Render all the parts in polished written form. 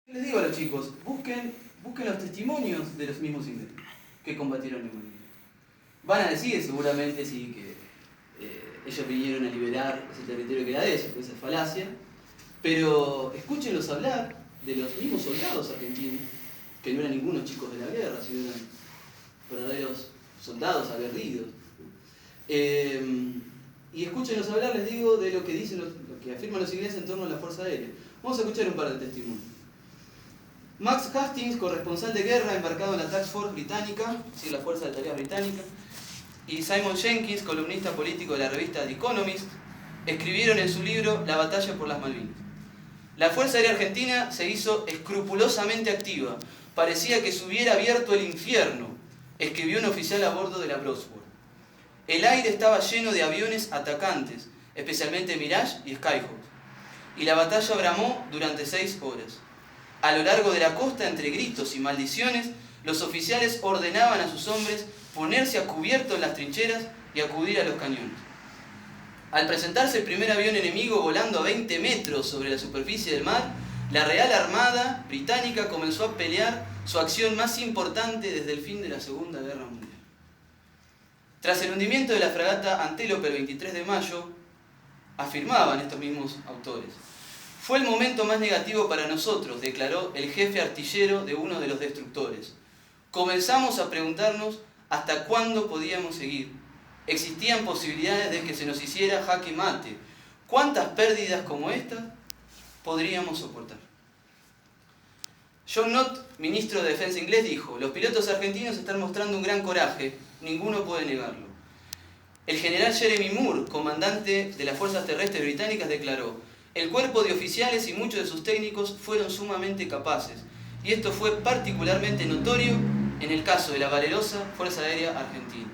Les digo a los chicos, busquen los testimonios de los mismos ingleses que combatieron en Malvinas. Van a decir seguramente sí que ellos vinieron a liberar ese territorio que era de ellos, esa es falacia, pero escúchenlos hablar de los mismos soldados argentinos, que no eran ningunos chicos de la guerra, sino eran verdaderos soldados aguerridos. Y escúchenlos hablar, les digo, de lo que dicen, lo que afirman los ingleses en torno a la Fuerza Aérea. Vamos a escuchar un par de testimonios. Max Hastings, corresponsal de guerra embarcado en la Task Force británica, es decir, la Fuerza de Tareas Británica, y Simon Jenkins, columnista político de la revista The Economist, escribieron en su libro La batalla por las Malvinas. La Fuerza Aérea Argentina se hizo escrupulosamente activa. Parecía que se hubiera abierto el infierno, escribió un oficial a bordo de la Brodsworth. El aire estaba lleno de aviones atacantes, especialmente Mirage y Skyhawk, y la batalla bramó durante 6 horas. A lo largo de la costa, entre gritos y maldiciones, los oficiales ordenaban a sus hombres ponerse a cubierto en las trincheras y acudir a los cañones. Al presentarse el primer avión enemigo volando a 20 metros sobre la superficie del mar, la Real Armada británica comenzó a pelear su acción más importante desde el fin de la Segunda Guerra Mundial. Tras el hundimiento de la fragata Antelope el 23 de mayo, afirmaban estos mismos autores: fue el momento más negativo para nosotros, declaró el jefe artillero de uno de los destructores. Comenzamos a preguntarnos hasta cuándo podíamos seguir. Existían posibilidades de que se nos hiciera jaque mate. ¿Cuántas pérdidas como estas podríamos soportar? John Nott, ministro de Defensa inglés, dijo: los pilotos argentinos están mostrando un gran coraje, ninguno puede negarlo. El general Jeremy Moore, comandante de las Fuerzas Terrestres Británicas, declaró: el cuerpo de oficiales y muchos de sus técnicos fueron sumamente capaces, y esto fue particularmente notorio en el caso de la valerosa Fuerza Aérea Argentina.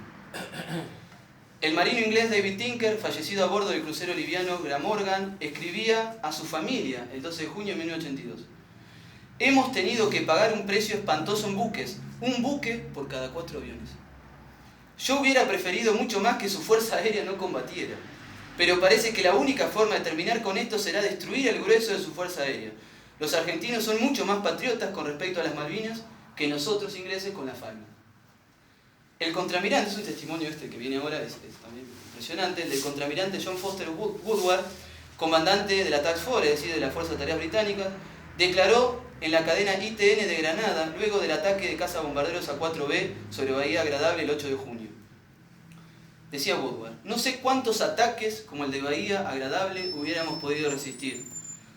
El marino inglés David Tinker, fallecido a bordo del crucero liviano Glamorgan, escribía a su familia el 12 de junio de 1982: hemos tenido que pagar un precio espantoso en buques, un buque por cada 4 aviones. Yo hubiera preferido mucho más que su fuerza aérea no combatiera, pero parece que la única forma de terminar con esto será destruir el grueso de su fuerza aérea. Los argentinos son mucho más patriotas con respecto a las Malvinas que nosotros ingleses con la Falkland. El contraalmirante, es un testimonio que viene ahora, es también impresionante, el del contraalmirante John Foster Woodward, comandante de la Task Force, es decir, de la Fuerza de Tareas Británicas, declaró en la cadena ITN de Granada, luego del ataque de cazabombarderos A4B sobre Bahía Agradable el 8 de junio. Decía Woodward: no sé cuántos ataques como el de Bahía Agradable hubiéramos podido resistir.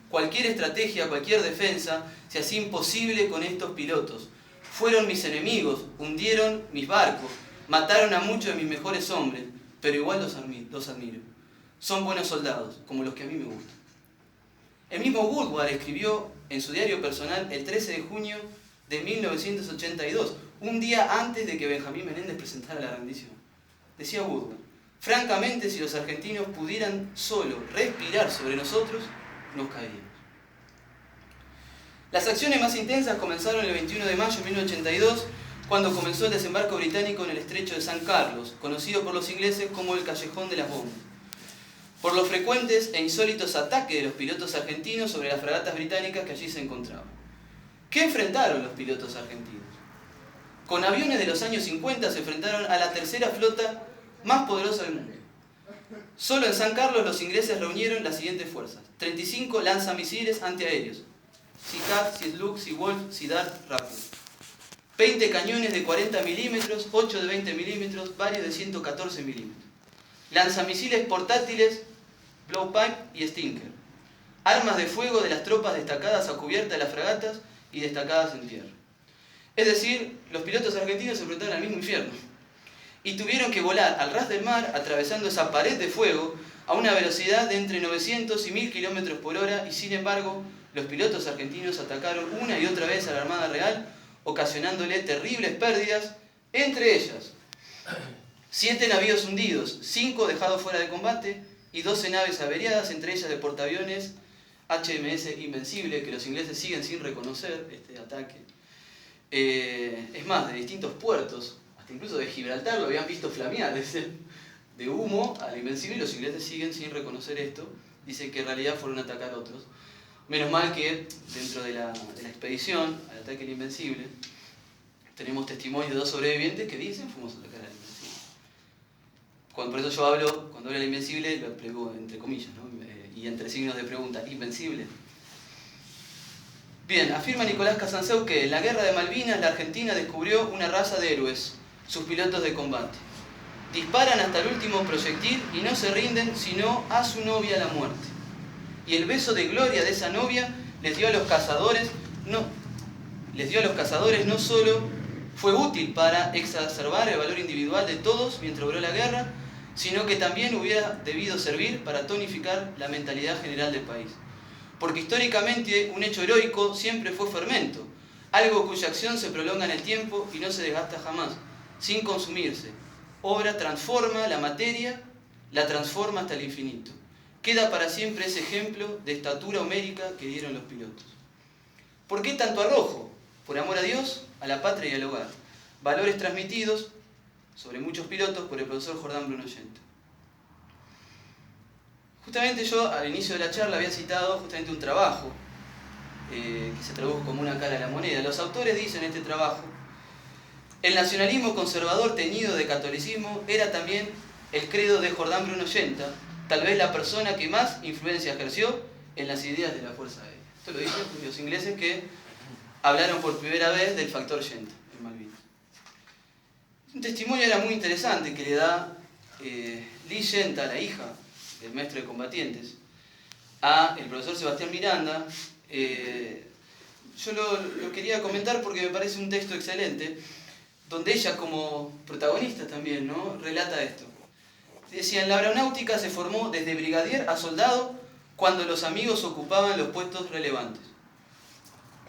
Cualquier estrategia, cualquier defensa se hacía imposible con estos pilotos. Fueron mis enemigos, hundieron mis barcos, mataron a muchos de mis mejores hombres, pero igual los admiro. Son buenos soldados, como los que a mí me gustan. El mismo Woodward escribió en su diario personal el 13 de junio de 1982, un día antes de que Benjamín Menéndez presentara la rendición. Decía Woodward: francamente, si los argentinos pudieran solo respirar sobre nosotros, nos caeríamos. Las acciones más intensas comenzaron el 21 de mayo de 1982, cuando comenzó el desembarco británico en el estrecho de San Carlos, conocido por los ingleses como el Callejón de las Bombas, por los frecuentes e insólitos ataques de los pilotos argentinos sobre las fragatas británicas que allí se encontraban. ¿Qué enfrentaron los pilotos argentinos? Con aviones de los años 50 se enfrentaron a la tercera flota más poderosa del mundo. Solo en San Carlos los ingleses reunieron las siguientes fuerzas: 35 lanzamisiles antiaéreos, Sea-Cat, Sea-Slug, Sea-Wolf, Sea-Dart, Raptor, 20 cañones de 40 milímetros, 8 de 20 milímetros, varios de 114 milímetros, lanzamisiles portátiles Blowpipe y Stinker, armas de fuego de las tropas destacadas a cubierta de las fragatas y destacadas en tierra. Es decir, los pilotos argentinos se enfrentaron al mismo infierno y tuvieron que volar al ras del mar, atravesando esa pared de fuego a una velocidad de entre 900 y 1000 km por hora, y sin embargo, los pilotos argentinos atacaron una y otra vez a la Armada Real, ocasionándole terribles pérdidas, entre ellas 7 navíos hundidos, 5 dejados fuera de combate y 12 naves averiadas, entre ellas de portaaviones HMS Invencible, que los ingleses siguen sin reconocer este ataque. Es más, de distintos puertos, hasta incluso de Gibraltar, lo habían visto flamear, de humo al Invencible, y los ingleses siguen sin reconocer esto. Dicen que en realidad fueron a atacar otros. Menos mal que dentro de la expedición al ataque al Invencible tenemos testimonios de 2 sobrevivientes que dicen fuimos a atacar al Invencible. Por eso yo hablo, cuando hablo del Invencible, lo pregunto entre comillas, ¿no? Y entre signos de pregunta, ¿invencible? Bien, afirma Nicolás Casanseu que en la guerra de Malvinas la Argentina descubrió una raza de héroes, sus pilotos de combate. Disparan hasta el último proyectil y no se rinden sino a su novia la muerte. Y el beso de gloria de esa novia les dio a los cazadores no solo fue útil para exacerbar el valor individual de todos mientras duró la guerra, sino que también hubiera debido servir para tonificar la mentalidad general del país. Porque históricamente un hecho heroico siempre fue fermento, algo cuya acción se prolonga en el tiempo y no se desgasta jamás, sin consumirse. Obra transforma la materia, la transforma hasta el infinito. Queda para siempre ese ejemplo de estatura homérica que dieron los pilotos. ¿Por qué tanto arrojo? Por amor a Dios, a la patria y al hogar. Valores transmitidos sobre muchos pilotos por el profesor Jordán Bruno Yenta. Justamente yo al inicio de la charla había citado justamente un trabajo que se tradujo como una cara a la moneda. Los autores dicen en este trabajo: el nacionalismo conservador teñido de catolicismo era también el credo de Jordán Bruno Yenta, tal vez la persona que más influencia ejerció en las ideas de la Fuerza Aérea. Esto lo dicen los ingleses que hablaron por primera vez del factor Yenta en Malvinas. Un testimonio era muy interesante que le da Liz Yenta, la hija del maestro de combatientes, a el profesor Sebastián Miranda. Yo lo quería comentar porque me parece un texto excelente, donde ella como protagonista también, ¿no?, relata esto. Decía: en la aeronáutica se formó desde brigadier a soldado cuando los amigos ocupaban los puestos relevantes.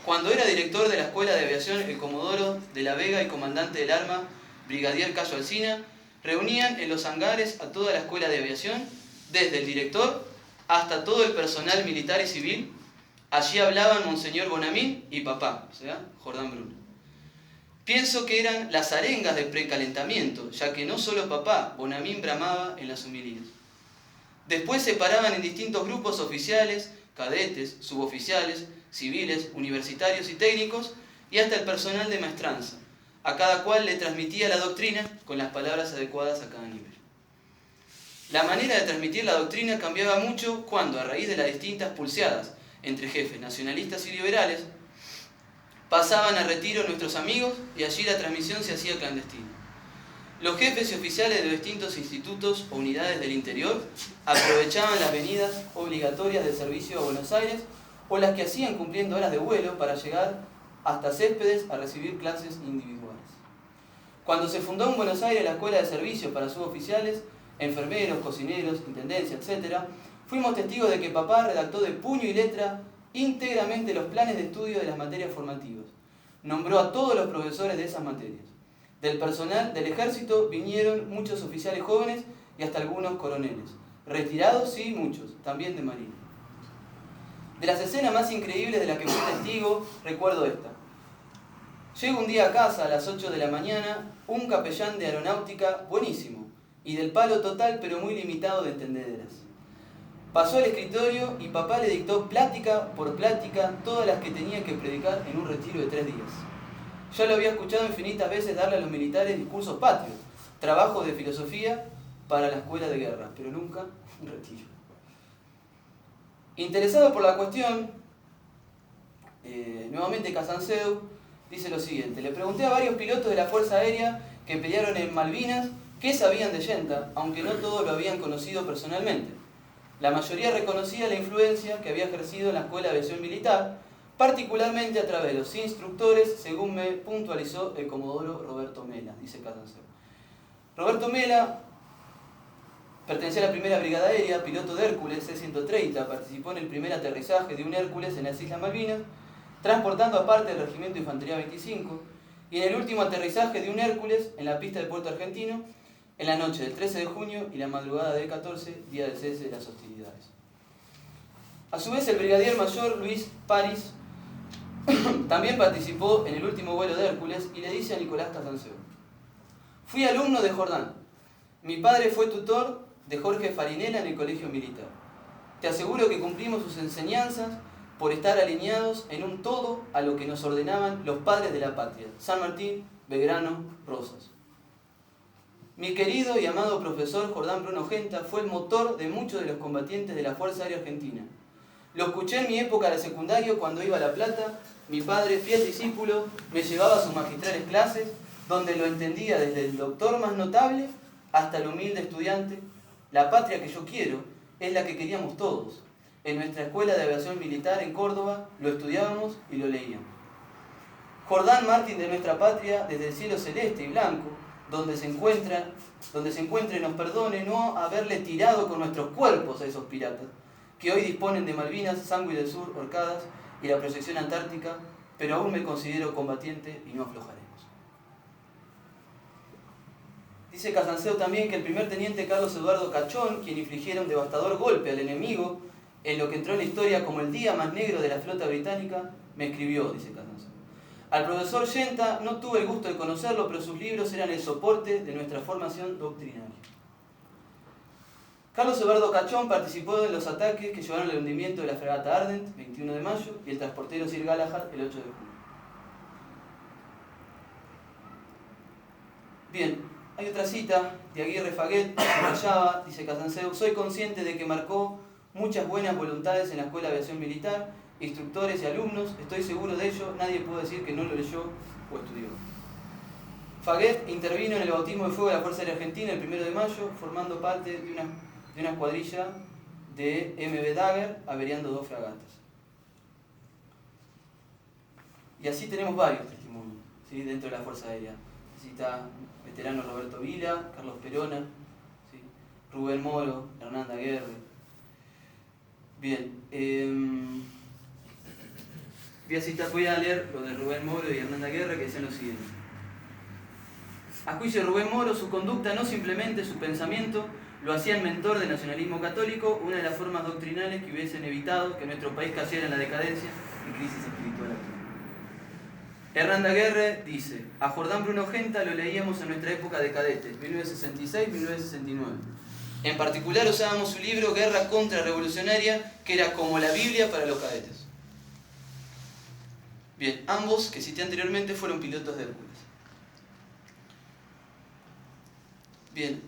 Cuando era director de la Escuela de Aviación, el comodoro de la Vega y comandante del arma, brigadier Cayo Alsina, reunían en los hangares a toda la Escuela de Aviación, desde el director hasta todo el personal militar y civil. Allí hablaban Monseñor Bonamín y papá, o sea, Jordán Bruno. Pienso que eran las arengas de precalentamiento, ya que no solo papá, Bonamín bramaba en las homilías. Después se paraban en distintos grupos oficiales, cadetes, suboficiales, civiles, universitarios y técnicos, y hasta el personal de maestranza. A cada cual le transmitía la doctrina con las palabras adecuadas a cada nivel. La manera de transmitir la doctrina cambiaba mucho cuando, a raíz de las distintas pulseadas entre jefes nacionalistas y liberales, pasaban a retiro nuestros amigos y allí la transmisión se hacía clandestina. Los jefes y oficiales de los distintos institutos o unidades del interior aprovechaban las venidas obligatorias del servicio a Buenos Aires o las que hacían cumpliendo horas de vuelo para llegar hasta Céspedes a recibir clases individuales. Cuando se fundó en Buenos Aires la Escuela de Servicios para Suboficiales, enfermeros, cocineros, intendencia, etc., fuimos testigos de que papá redactó de puño y letra íntegramente los planes de estudio de las materias formativas. Nombró a todos los profesores de esas materias. Del personal del ejército vinieron muchos oficiales jóvenes y hasta algunos coroneles. Retirados, sí, muchos, también de marina. De las escenas más increíbles de las que fui testigo, recuerdo esta. Llego un día a casa a las 8 de la mañana, un capellán de aeronáutica buenísimo, y del palo total pero muy limitado de entendederas. Pasó al escritorio y papá le dictó plática por plática todas las que tenía que predicar en un retiro de 3 días. Yo lo había escuchado infinitas veces darle a los militares discursos patrios, trabajos de filosofía para la escuela de guerra, pero nunca un retiro. Interesado por la cuestión, nuevamente Casanseu dice lo siguiente: le pregunté a varios pilotos de la Fuerza Aérea que pelearon en Malvinas qué sabían de Yenta, aunque no todos lo habían conocido personalmente. La mayoría reconocía la influencia que había ejercido en la Escuela de Aviación Militar, particularmente a través de los instructores, según me puntualizó el comodoro Roberto Mela, dice Casanseu. Roberto Mela pertenecía a la primera brigada aérea, piloto de Hércules C-130, participó en el primer aterrizaje de un Hércules en las Islas Malvinas, transportando aparte el Regimiento de Infantería 25, y en el último aterrizaje de un Hércules en la pista de Puerto Argentino, en la noche del 13 de junio y la madrugada del 14, día del cese de las hostilidades. A su vez, el brigadier mayor Luis París también participó en el último vuelo de Hércules y le dice a Nicolás Casanseu: fui alumno de Jordán. Mi padre fue tutor de Jorge Farinella en el colegio militar. Te aseguro que cumplimos sus enseñanzas por estar alineados en un todo a lo que nos ordenaban los padres de la patria, San Martín, Belgrano, Rosas. Mi querido y amado profesor Jordán Bruno Genta fue el motor de muchos de los combatientes de la Fuerza Aérea Argentina. Lo escuché en mi época de secundario cuando iba a La Plata. Mi padre, fiel discípulo, me llevaba a sus magistrales clases, donde lo entendía desde el doctor más notable hasta el humilde estudiante. La patria que yo quiero es la que queríamos todos. En nuestra escuela de aviación militar en Córdoba lo estudiábamos y lo leíamos. Jordán, mártir de nuestra patria, desde el cielo celeste y blanco, donde se encuentre nos perdone no haberle tirado con nuestros cuerpos a esos piratas, que hoy disponen de Malvinas, Sangui del Sur, Orcadas y la proyección antártica, pero aún me considero combatiente y no aflojaremos. Dice Casanseo también que el primer teniente Carlos Eduardo Cachón, quien infligiera un devastador golpe al enemigo, en lo que entró en la historia como el día más negro de la flota británica, me escribió, dice Casanseo. Al profesor Genta no tuve el gusto de conocerlo, pero sus libros eran el soporte de nuestra formación doctrinaria. Carlos Eduardo Cachón participó en los ataques que llevaron al hundimiento de la fragata Ardent, 21 de mayo, y el transportero Sir Galahad, el 8 de junio. Bien, hay otra cita de Aguirre Faguet, subrayaba, dice Casanseu: soy consciente de que marcó muchas buenas voluntades en la Escuela de Aviación Militar, instructores y alumnos, estoy seguro de ello, nadie puede decir que no lo leyó o estudió. Faguet intervino en el bautismo de fuego de la Fuerza Aérea Argentina el 1 de mayo, formando parte de una escuadrilla de MB Dagger, averiando 2 fragatas. Y así tenemos varios testimonios, ¿sí?, dentro de la Fuerza Aérea. Cita veterano Roberto Vila, Carlos Perona, ¿sí?, Rubén Moro, Hernán Daguerre. Bien, voy a leer lo de Rubén Moro y Hernán Daguerre, que decían lo siguiente. A juicio de Rubén Moro, su conducta, no simplemente su pensamiento, lo hacían mentor del nacionalismo católico, una de las formas doctrinales que hubiesen evitado que nuestro país cayera en la decadencia y crisis espiritual actual. Hernán Daguerre dice: a Jordán Bruno Genta lo leíamos en nuestra época de cadetes, 1966-1969. En particular usábamos su libro Guerra Contrarrevolucionaria, que era como la Biblia para los cadetes. Bien, ambos que cité anteriormente fueron pilotos de Hércules. Bien,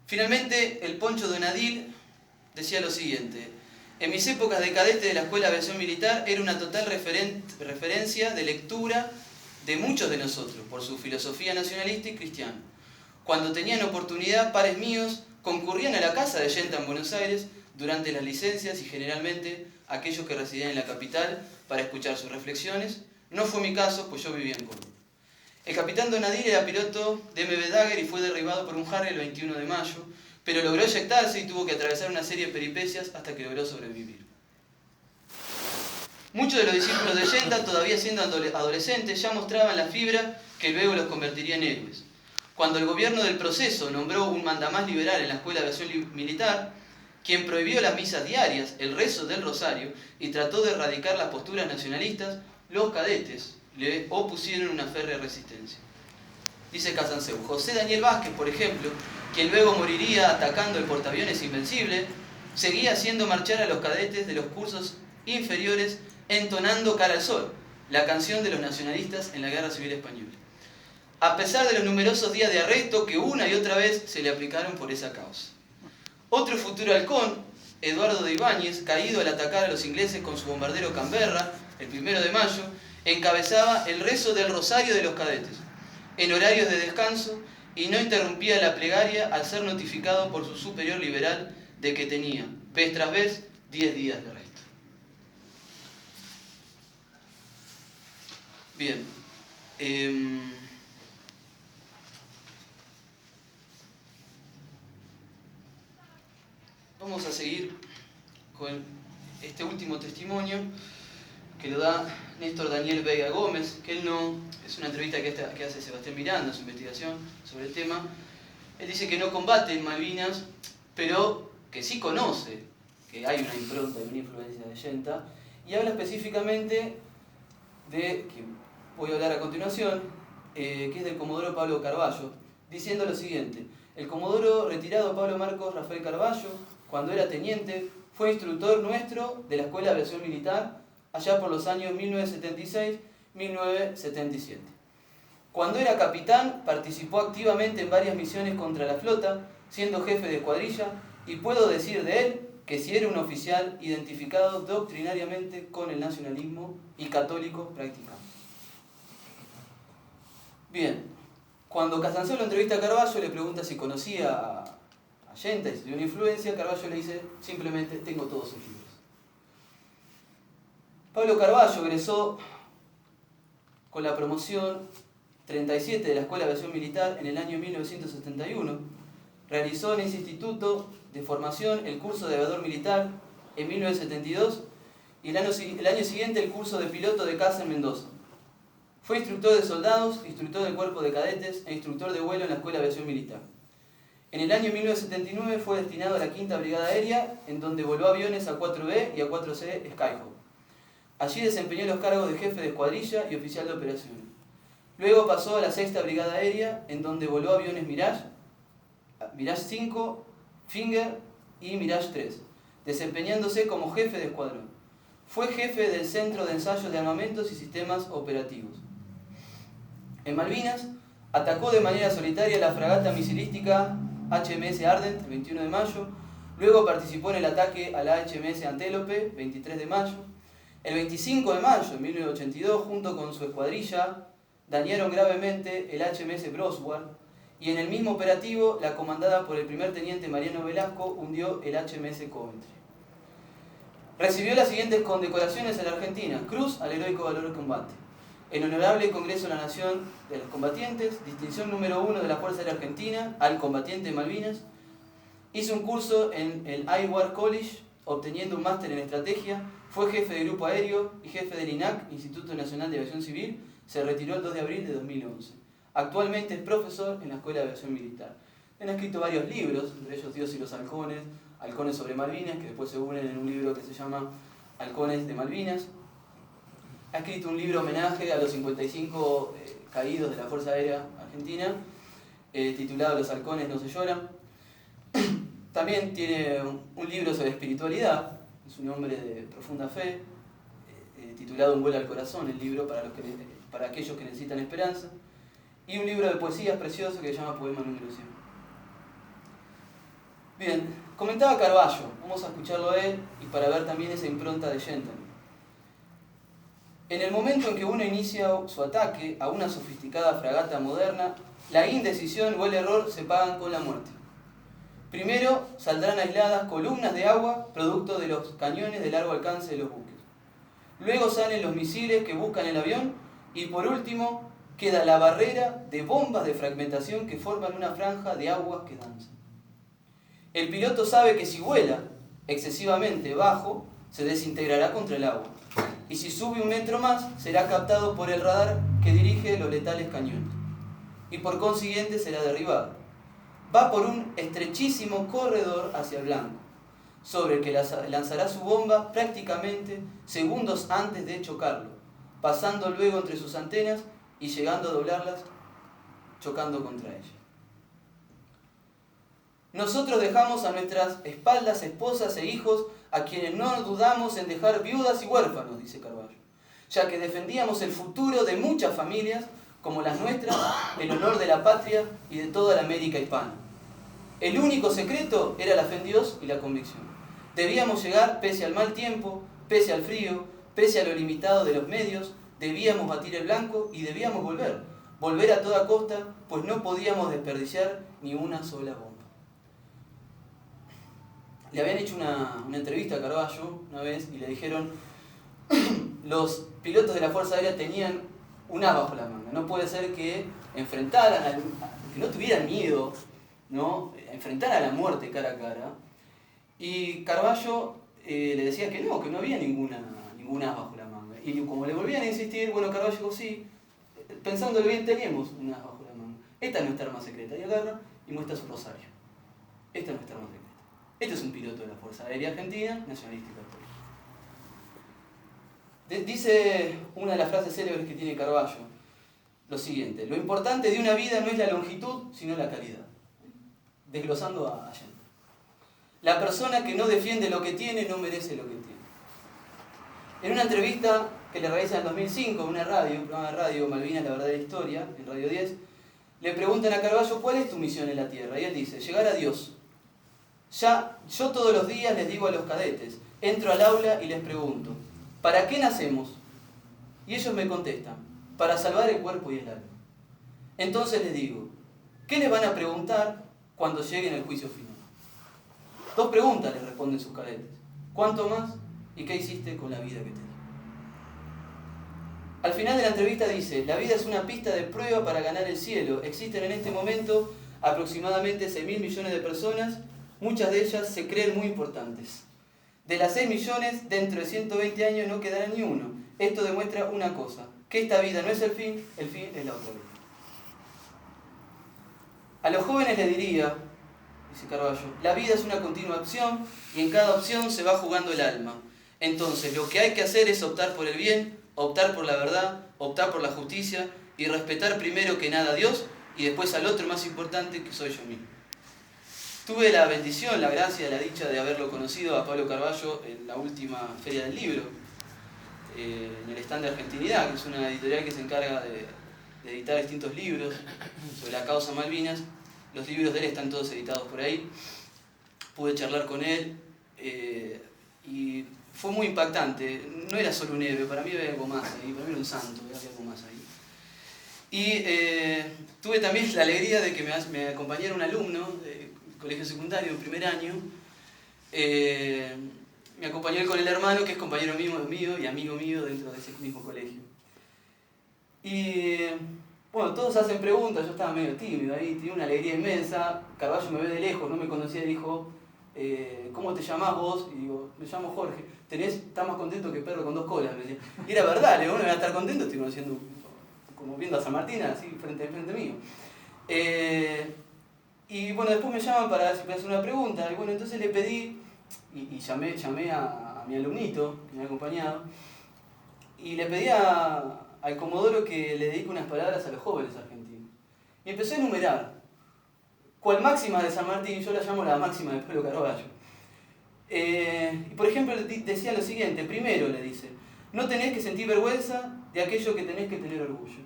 finalmente el Poncho Donadil decía lo siguiente: en mis épocas de cadete de la Escuela de Aviación Militar era una total referencia de lectura de muchos de nosotros por su filosofía nacionalista y cristiana. Cuando tenían oportunidad, pares míos concurrían a la casa de Genta en Buenos Aires durante las licencias y generalmente aquellos que residían en la capital para escuchar sus reflexiones. No fue mi caso, pues yo vivía en Córdoba. El capitán Donadil era piloto de MB Dagger y fue derribado por un Harrier el 21 de mayo, pero logró eyectarse y tuvo que atravesar una serie de peripecias hasta que logró sobrevivir. Muchos de los discípulos de Genta, todavía siendo adolescentes, ya mostraban la fibra que luego los convertiría en héroes. Cuando el gobierno del proceso nombró un mandamás liberal en la Escuela de Aviación Militar, quien prohibió las misas diarias, el rezo del rosario y trató de erradicar las posturas nacionalistas, los cadetes le opusieron una férrea resistencia. Dice Casanseu: José Daniel Vázquez, por ejemplo, quien luego moriría atacando el portaaviones Invencible, seguía haciendo marchar a los cadetes de los cursos inferiores entonando Cara al Sol, la canción de los nacionalistas en la Guerra Civil Española, a pesar de los numerosos días de arresto que una y otra vez se le aplicaron por esa causa. Otro futuro halcón, Eduardo de Ibáñez, caído al atacar a los ingleses con su bombardero Canberra, el 1 de mayo, encabezaba el rezo del rosario de los cadetes, en horarios de descanso, y no interrumpía la plegaria al ser notificado por su superior liberal de que tenía, vez tras vez, 10 días de arresto. Bien. Vamos a seguir con este último testimonio que lo da Néstor Daniel Vega Gómez, que él no, es una entrevista que hace Sebastián Miranda en su investigación sobre el tema. Él dice que no combate en Malvinas, pero que sí conoce que hay una impronta y una influencia de Genta, y habla específicamente de, que voy a hablar a continuación, que es del comodoro Pablo Carballo, diciendo lo siguiente: el comodoro retirado Pablo Marcos Rafael Carballo, cuando era teniente, fue instructor nuestro de la Escuela de Aviación Militar allá por los años 1976-1977. Cuando era capitán, participó activamente en varias misiones contra la flota, siendo jefe de escuadrilla, y puedo decir de él que si era un oficial identificado doctrinariamente con el nacionalismo y católico practicante. Bien, cuando Casansolo entrevista a Carballo, le pregunta si conocía a Allende y si tenía una influencia, Carballo le dice simplemente: tengo todos sus libros. Pablo Carballo egresó con la promoción 37 de la Escuela de Aviación Militar en el año 1971. Realizó en ese instituto de formación el curso de aviador militar en 1972 y el año siguiente el curso de piloto de caza en Mendoza. Fue instructor de soldados, instructor del cuerpo de cadetes e instructor de vuelo en la Escuela de Aviación Militar. En el año 1979 fue destinado a la 5ª Brigada Aérea, en donde voló aviones A4B y A4C Skyhawk. Allí desempeñó los cargos de jefe de escuadrilla y oficial de operaciones. Luego pasó a la 6ª Brigada Aérea, en donde voló aviones Mirage 5, Finger y Mirage 3, desempeñándose como jefe de escuadrón. Fue jefe del Centro de Ensayos de Armamentos y Sistemas Operativos. En Malvinas, atacó de manera solitaria la fragata misilística HMS Ardent, el 21 de mayo. Luego participó en el ataque a la HMS Antelope, 23 de mayo. El 25 de mayo de 1982, junto con su escuadrilla, dañaron gravemente el HMS Broswell, y en el mismo operativo, la comandada por el primer teniente Mariano Velasco hundió el HMS Coventry. Recibió las siguientes condecoraciones en la Argentina: Cruz al Heroico Valor de Combate, el Honorable Congreso de la Nación de los Combatientes, distinción número 1 de la Fuerza Aérea Argentina al combatiente de Malvinas. Hizo un curso en el I-War College, obteniendo un máster en estrategia. Fue jefe de grupo aéreo y jefe del INAC, Instituto Nacional de Aviación Civil. Se retiró el 2 de abril de 2011. Actualmente es profesor en la Escuela de Aviación Militar. Han escrito varios libros, entre ellos Dios y los halcones, Halcones sobre Malvinas, que después se unen en un libro que se llama Halcones de Malvinas. Ha escrito un libro homenaje a los 55 caídos de la Fuerza Aérea Argentina, titulado Los halcones no se lloran. También tiene un libro sobre espiritualidad, es un hombre de profunda fe, titulado Un vuelo al corazón, el libro para aquellos que necesitan esperanza. Y un libro de poesías precioso que se llama Poema número 100. Bien, comentaba Carballo, vamos a escucharlo a él y para ver también esa impronta de Gentleman. En el momento en que uno inicia su ataque a una sofisticada fragata moderna, la indecisión o el error se pagan con la muerte. Primero saldrán aisladas columnas de agua producto de los cañones de largo alcance de los buques. Luego salen los misiles que buscan el avión y por último queda la barrera de bombas de fragmentación que forman una franja de aguas que danzan. El piloto sabe que si vuela excesivamente bajo, se desintegrará contra el agua. Y si sube un metro más, será captado por el radar que dirige los letales cañones. Y por consiguiente será derribado. Va por un estrechísimo corredor hacia el blanco, sobre el que lanzará su bomba prácticamente segundos antes de chocarlo, pasando luego entre sus antenas y llegando a doblarlas, chocando contra ella. Nosotros dejamos a nuestras espaldas esposas e hijos a quienes no dudamos en dejar viudas y huérfanos, dice Carballo, ya que defendíamos el futuro de muchas familias, como las nuestras, el honor de la patria y de toda la América hispana. El único secreto era la fe en Dios y la convicción. Debíamos llegar pese al mal tiempo, pese al frío, pese a lo limitado de los medios, debíamos batir el blanco y debíamos volver a toda costa, pues no podíamos desperdiciar ni una sola bomba. Le habían hecho una entrevista a Carballo una vez y le dijeron: los pilotos de la Fuerza Aérea tenían un as bajo la manga. No puede ser que enfrentaran, que no tuvieran miedo, ¿no? Enfrentar a la muerte cara a cara. Y Carballo le decía que no había ninguna as bajo la manga. Y como le volvían a insistir, bueno, Carballo dijo: sí, pensándolo bien, teníamos un as bajo la manga. Esta es nuestra arma secreta. Y agarra y muestra su rosario. Esta es nuestra arma secreta. Este es un piloto de la Fuerza Aérea Argentina, nacionalista y católico. Dice una de las frases célebres que tiene Carballo lo siguiente: lo importante de una vida no es la longitud, sino la calidad. Desglosando a Allende. La persona que no defiende lo que tiene no merece lo que tiene. En una entrevista que le realiza en 2005 en un programa de radio, Malvinas, la verdadera historia, en Radio 10, le preguntan a Carballo, ¿cuál es tu misión en la Tierra? Y él dice, llegar a Dios. Yo todos los días les digo a los cadetes, entro al aula y les pregunto, ¿para qué nacemos? Y ellos me contestan, para salvar el cuerpo y el alma. Entonces les digo, ¿qué les van a preguntar cuando lleguen al juicio final? 2 preguntas les responden sus cadetes. ¿Cuánto más? ¿Y qué hiciste con la vida que te di? Al final de la entrevista dice, la vida es una pista de prueba para ganar el cielo. Existen en este momento aproximadamente 6.000 millones de personas, muchas de ellas se creen muy importantes. De las 6 millones, dentro de 120 años no quedará ni uno. Esto demuestra una cosa, que esta vida no es el fin es la otra vida. A los jóvenes les diría, dice Carballo, la vida es una continua opción y en cada opción se va jugando el alma. Entonces, lo que hay que hacer es optar por el bien, optar por la verdad, optar por la justicia y respetar primero que nada a Dios y después al otro más importante que soy yo mismo. Tuve la bendición, la gracia, la dicha de haberlo conocido a Pablo Carballo en la última Feria del Libro, en el stand de Argentinidad, que es una editorial que se encarga de editar distintos libros sobre la causa Malvinas. Los libros de él están todos editados por ahí. Pude charlar con él y fue muy impactante. No era solo un héroe, para mí había algo más ahí, para mí era un santo, había algo más ahí. Y tuve también la alegría de que me acompañara un alumno de colegio secundario en primer año. Me acompañó él con el hermano, que es compañero mío y amigo mío dentro de ese mismo colegio. Y bueno, todos hacen preguntas, yo estaba medio tímido ahí, tenía una alegría inmensa. Carballo me ve de lejos, no me conocía, dijo, ¿cómo te llamás vos? Y digo, me llamo Jorge. ¿Estás más contento que perro con 2 colas? Me decía. Y era verdad, le digo, no voy a estar contento, estoy conociendo, como viendo a San Martín, así frente mío. Y bueno, después me llaman para ver si me hace una pregunta, y bueno, entonces le pedí, y llamé a mi alumnito, que me ha acompañado, y le pedí al Comodoro que le dedique unas palabras a los jóvenes argentinos. Y empecé a enumerar. ¿Cuál máxima de San Martín? Yo la llamo la máxima de Pablo Carballo. Y por ejemplo, decía lo siguiente. Primero, le dice, no tenés que sentir vergüenza de aquello que tenés que tener orgullo.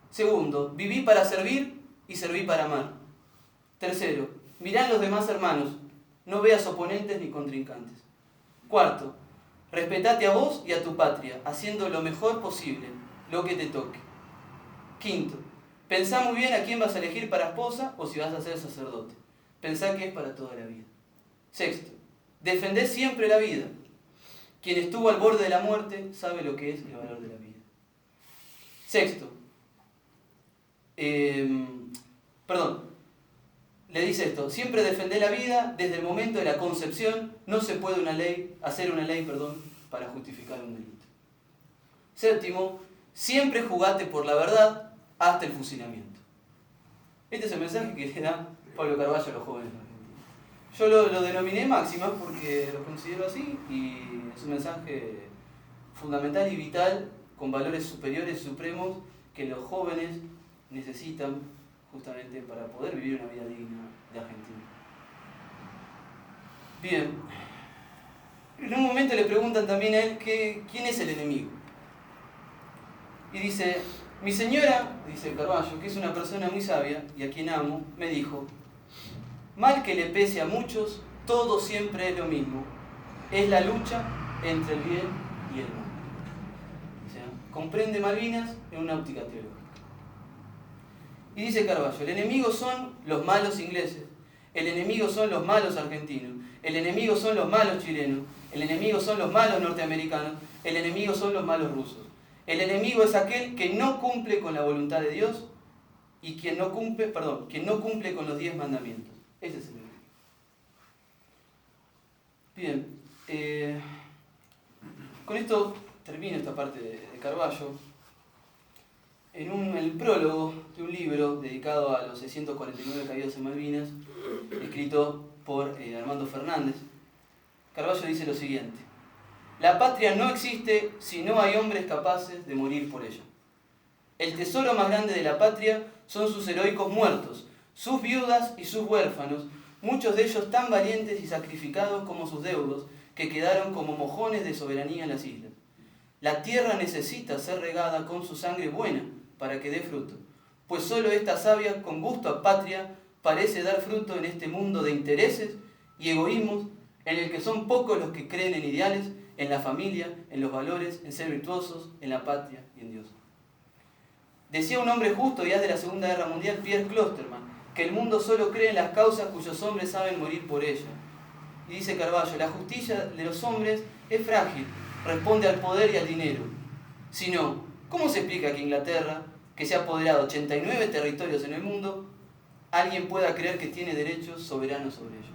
Segundo, viví para servir y serví para amar. Tercero, mirá a los demás hermanos, no veas oponentes ni contrincantes. Cuarto, respetate a vos y a tu patria, haciendo lo mejor posible, lo que te toque. Quinto, pensá muy bien a quién vas a elegir para esposa o si vas a ser sacerdote. Pensá que es para toda la vida. Sexto, defendé siempre la vida. Quien estuvo al borde de la muerte sabe lo que es el valor de la vida. Sexto, le dice esto, siempre defendé la vida desde el momento de la concepción, no se puede hacer una ley para justificar un delito. Séptimo, siempre jugate por la verdad hasta el fusilamiento. Este es el mensaje que le da Pablo Carballo a los jóvenes argentinos. Yo lo denominé máximas porque lo considero así y es un mensaje fundamental y vital con valores superiores, supremos, que los jóvenes necesitan justamente para poder vivir una vida digna de Argentina. Bien, en un momento le preguntan también a él quién es el enemigo. Y dice, mi señora, dice Carballo, que es una persona muy sabia y a quien amo, me dijo, mal que le pese a muchos, todo siempre es lo mismo. Es la lucha entre el bien y el mal. O sea, comprende Malvinas en una óptica teológica. Y dice Carballo, el enemigo son los malos ingleses, el enemigo son los malos argentinos, el enemigo son los malos chilenos, el enemigo son los malos norteamericanos, el enemigo son los malos rusos. El enemigo es aquel que no cumple con la voluntad de Dios y quien no cumple con los 10 mandamientos. Ese es el enemigo. Bien, con esto termino esta parte de Carballo. En el prólogo de un libro dedicado a los 649 caídos en Malvinas, escrito por Armando Fernández, Carballo dice lo siguiente: la patria no existe si no hay hombres capaces de morir por ella. El tesoro más grande de la patria son sus heroicos muertos, sus viudas y sus huérfanos, muchos de ellos tan valientes y sacrificados como sus deudos, que quedaron como mojones de soberanía en las islas. La tierra necesita ser regada con su sangre buena para que dé fruto, pues solo esta savia con gusto a patria parece dar fruto en este mundo de intereses y egoísmos en el que son pocos los que creen en ideales, en la familia, en los valores, en ser virtuosos, en la patria y en Dios. Decía un hombre justo ya de la Segunda Guerra Mundial, Pierre Klosterman, que el mundo solo cree en las causas cuyos hombres saben morir por ellas. Y dice Carballo, la justicia de los hombres es frágil, responde al poder y al dinero. Si no, ¿cómo se explica que Inglaterra, que se ha apoderado 89 territorios en el mundo, alguien pueda creer que tiene derechos soberanos sobre ellos?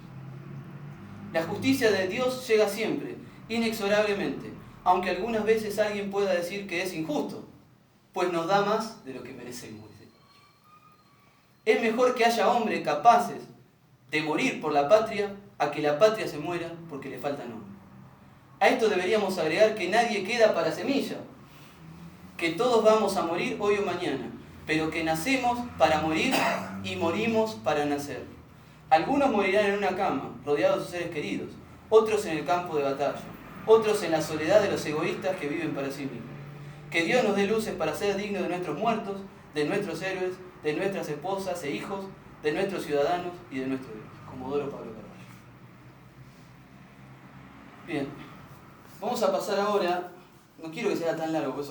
La justicia de Dios llega siempre, inexorablemente, aunque algunas veces alguien pueda decir que es injusto, pues nos da más de lo que merecemos. Es mejor que haya hombres capaces de morir por la patria a que la patria se muera porque le faltan hombres. A esto deberíamos agregar que nadie queda para semilla, que todos vamos a morir hoy o mañana, pero que nacemos para morir y morimos para nacer. Algunos morirán en una cama, rodeados de sus seres queridos, otros en el campo de batalla, otros en la soledad de los egoístas que viven para sí mismos. Que Dios nos dé luces para ser dignos de nuestros muertos, de nuestros héroes, de nuestras esposas e hijos, de nuestros ciudadanos y de nuestro Dios. Comodoro Pablo Carballo. Bien, vamos a pasar ahora, no quiero que sea tan largo, pues